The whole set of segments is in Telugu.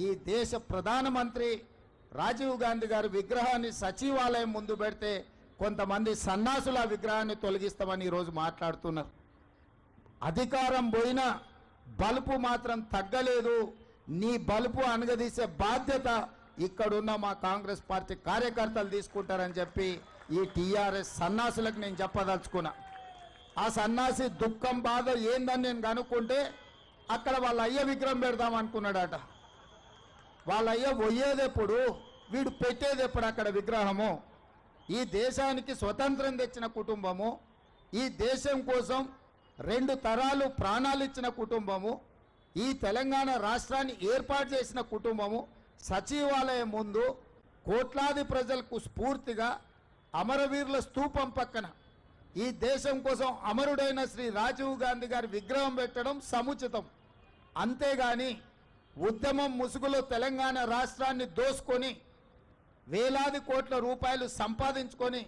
ఈ దేశ ప్రధానమంత్రి రాజీవ్ గాంధీ గారి విగ్రహాన్ని సచివాలయం ముందు పెడితే కొంతమంది సన్నాసుల విగ్రహాన్ని తొలగిస్తామని ఈరోజు మాట్లాడుతున్నారు. అధికారం పోయినా బలుపు మాత్రం తగ్గలేదు. నీ బలుపు అనగదీసే బాధ్యత ఇక్కడున్న మా కాంగ్రెస్ పార్టీ కార్యకర్తలు తీసుకుంటారని చెప్పి ఈ టీఆర్ఎస్ సన్నాసులకు నేను చెప్పదలుచుకున్నా. ఆ సన్నాసి దుఃఖం బాధ ఏందని నేను కనుక్కుంటే అక్కడ వాళ్ళ అయ్య విగ్రహం పెడదాం అనుకున్నాడట. వాళ్ళ అయ్య పోయేదెప్పుడు, వీడు పెట్టేదెప్పుడు అక్కడ విగ్రహము? ఈ దేశానికి స్వతంత్రం తెచ్చిన కుటుంబము, ఈ దేశం కోసం 2 తరాలు ప్రాణాలు ఇచ్చిన కుటుంబము, ఈ తెలంగాణ రాష్ట్రాన్ని ఏర్పాటు చేసిన కుటుంబము సచివాలయం ముందు కోట్లాది ప్రజలకు స్ఫూర్తిగా అమరవీరుల స్తూపం పక్కన ఈ దేశం కోసం అమరుడైన శ్రీ రాజీవ్ గాంధీ గారి విగ్రహం పెట్టడం సముచితం. అంతేగాని ఉద్యమం ముసుగులో తెలంగాణ రాష్ట్రాన్ని దోసుకొని వేలాది కోట్ల రూపాయలు సంపాదించుకొని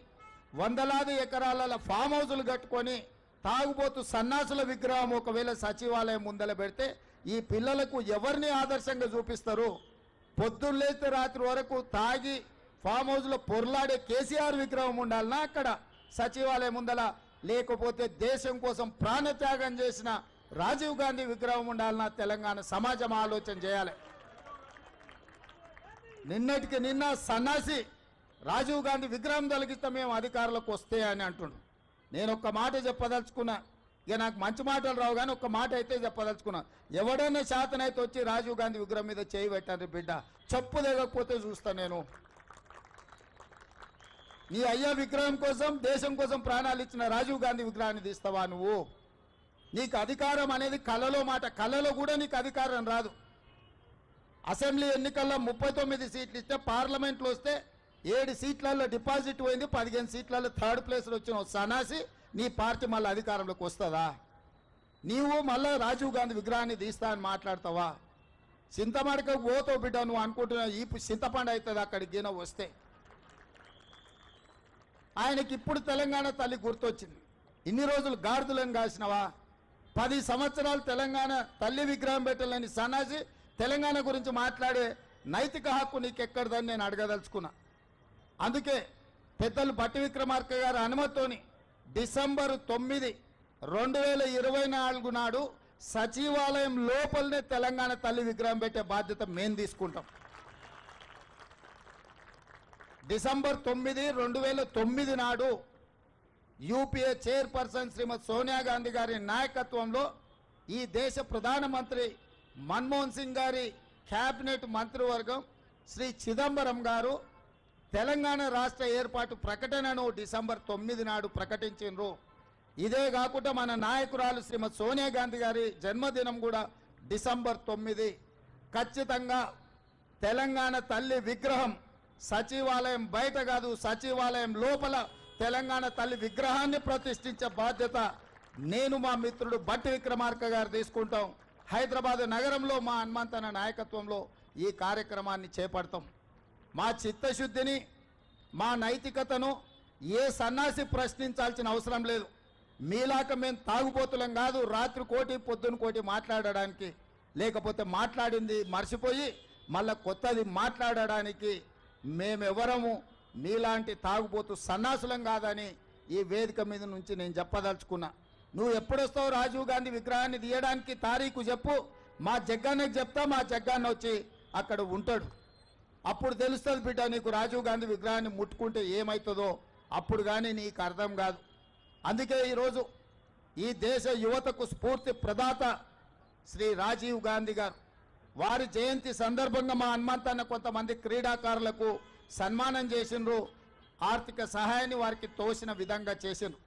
వందలాది ఎకరాల ఫామ్ హౌజులు కట్టుకొని తాగుబోతు సన్నాసుల విగ్రహం ఒకవేళ సచివాలయం ముందల పెడితే ఈ పిల్లలకు ఎవరిని ఆదర్శంగా చూపిస్తారు? పొద్దున్నేస్తే రాత్రి వరకు తాగి ఫామ్ హౌస్లో పొర్లాడే కేసీఆర్ విగ్రహం ఉండాలనా అక్కడ సచివాలయం ముందల? లేకపోతే దేశం కోసం ప్రాణత్యాగం చేసిన రాజీవ్ గాంధీ విగ్రహం ఉండాలన్నా తెలంగాణ సమాజం ఆలోచన చేయాలి. నిన్నటికి నిన్న సన్నాసి రాజీవ్ గాంధీ విగ్రహం తొలగిస్తే మేము అధికారులకు వస్తే అని అంటున్నాం. నేను ఒక్క మాట చెప్పదలుచుకున్నా. ఇక నాకు మంచి మాటలు రావు కానీ ఒక్క మాట అయితే చెప్పదలుచుకున్నా. ఎవడైనా శాతనైతే వచ్చి రాజీవ్ గాంధీ విగ్రహం మీద చేయి పెట్టండి బిడ్డ, చెప్పు దిగకపోతే చూస్తా నేను. నీ అయ్యా విగ్రహం కోసం దేశం కోసం ప్రాణాలు ఇచ్చిన రాజీవ్ గాంధీ విగ్రహాన్ని తీస్తావా నువ్వు? నీకు అధికారం అనేది కళలో మాట, కళలో కూడా నీకు అధికారం రాదు. అసెంబ్లీ ఎన్నికల్లో 39 సీట్లు ఇస్తే పార్లమెంట్లో వస్తే 7 సీట్లలో డిపాజిట్ పోయింది, 15 సీట్లలో 3rd ప్లేస్లో వచ్చిన సన్నాసి నీ పార్టీ మళ్ళీ అధికారంలోకి వస్తుందా? నీవు మళ్ళీ రాజీవ్ గాంధీ విగ్రహాన్ని తీస్తా అని మాట్లాడతావా? చింతమడక పోతావు బిడ్డ నువ్వు అనుకుంటున్నావు. ఈ చింతపండు అవుతుంది అక్కడికి గిన వస్తే. ఆయనకి ఇప్పుడు తెలంగాణ తల్లి గుర్తొచ్చింది. ఇన్ని రోజులు గాడిదలను కాసినవా? 10 సంవత్సరాలు తెలంగాణ తల్లి విగ్రహం పెట్టాలని సన్నాసి తెలంగాణ గురించి మాట్లాడే నైతిక హక్కు నీకెక్కడదని నేను అడగదలుచుకున్నా. అందుకే పెద్దలు బట్టి విక్రమార్క గారి అనుమతితోని డిసెంబర్ 9, 2024 నాడు సచివాలయం లోపలనే తెలంగాణ తల్లి విగ్రహం పెట్టే బాధ్యత మేము తీసుకుంటాం. డిసెంబర్ 9, 2009 నాడు యూపీఏ చైర్పర్సన్ శ్రీమతి సోనియా గాంధీ గారి నాయకత్వంలో ఈ దేశ ప్రధానమంత్రి మన్మోహన్ సింగ్ గారి క్యాబినెట్ మంత్రివర్గం శ్రీ చిదంబరం గారు తెలంగాణ రాష్ట్ర ఏర్పాటు ప్రకటనను డిసెంబర్ 9 నాడు ప్రకటించారు. ఇదే కాకుండా మన నాయకురాలు శ్రీమతి సోనియా గాంధీ గారి జన్మదినం కూడా డిసెంబర్ 9. ఖచ్చితంగా తెలంగాణ తల్లి విగ్రహం సచివాలయం బయట కాదు, సచివాలయం లోపల తెలంగాణ తల్లి విగ్రహాన్ని ప్రతిష్ఠించే బాధ్యత నేను మా మిత్రుడు బట్టి విక్రమార్క గారు తీసుకుంటాం. హైదరాబాద్ నగరంలో మా హనుమంతన నాయకత్వంలో ఈ కార్యక్రమాన్ని చేపడతాం. మా చిత్తశుద్ధిని మా నైతికతను ఏ సన్నాసి ప్రశ్నించాల్సిన అవసరం లేదు. మీలాక మేము తాగుబోతులం కాదు, రాత్రి కోటి పొద్దున కోటి మాట్లాడడానికి, లేకపోతే మాట్లాడింది మర్చిపోయి మళ్ళా కొత్తది మాట్లాడడానికి మేమెవరము మీలాంటి తాగుబోతు సన్నాసులం కాదని ఈ వేదిక మీద నుంచి నేను చెప్పదలుచుకున్నా. నువ్వు ఎప్పుడొస్తావు రాజీవ్ గాంధీ విగ్రహాన్ని తీయడానికి తారీఖు చెప్పు, మా జగ్గాన్నకి చెప్తా, మా జగ్గాన్న వచ్చి అక్కడ ఉంటాడు. అప్పుడు తెలుస్తుంది బిడ్డ నీకు రాజీవ్ గాంధీ విగ్రహాన్ని ముట్టుకుంటే ఏమవుతుందో అప్పుడు కానీ నీకు అర్థం కాదు. అందుకే ఈరోజు ఈ దేశ యువతకు స్ఫూర్తి ప్రదాత శ్రీ రాజీవ్ గాంధీ గారు వారి జయంతి సందర్భంగా మా హనుమంతన్న కొంతమంది క్రీడాకారులకు సన్మానం చేసిండ్రు, ఆర్థిక సహాయాన్ని వారికి తోసిన విధంగా చేసిండ్రు.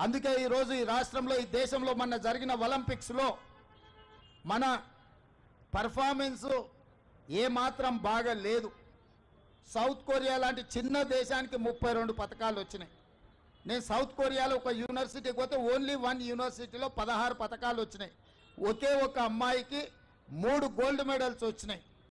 అందుకే ఈరోజు ఈ రాష్ట్రంలో ఈ దేశంలో మొన్న జరిగిన ఒలింపిక్స్లో మన పర్ఫార్మెన్సు ఏమాత్రం బాగా లేదు. సౌత్ కొరియా లాంటి చిన్న దేశానికి 32 పథకాలు వచ్చినాయి. నేను సౌత్ కొరియాలో ఒక యూనివర్సిటీకి పోతే ఓన్లీ 1 యూనివర్సిటీలో 16 పథకాలు వచ్చినాయి. ఒకే ఒక అమ్మాయికి 3 గోల్డ్ మెడల్స్ వచ్చినాయి.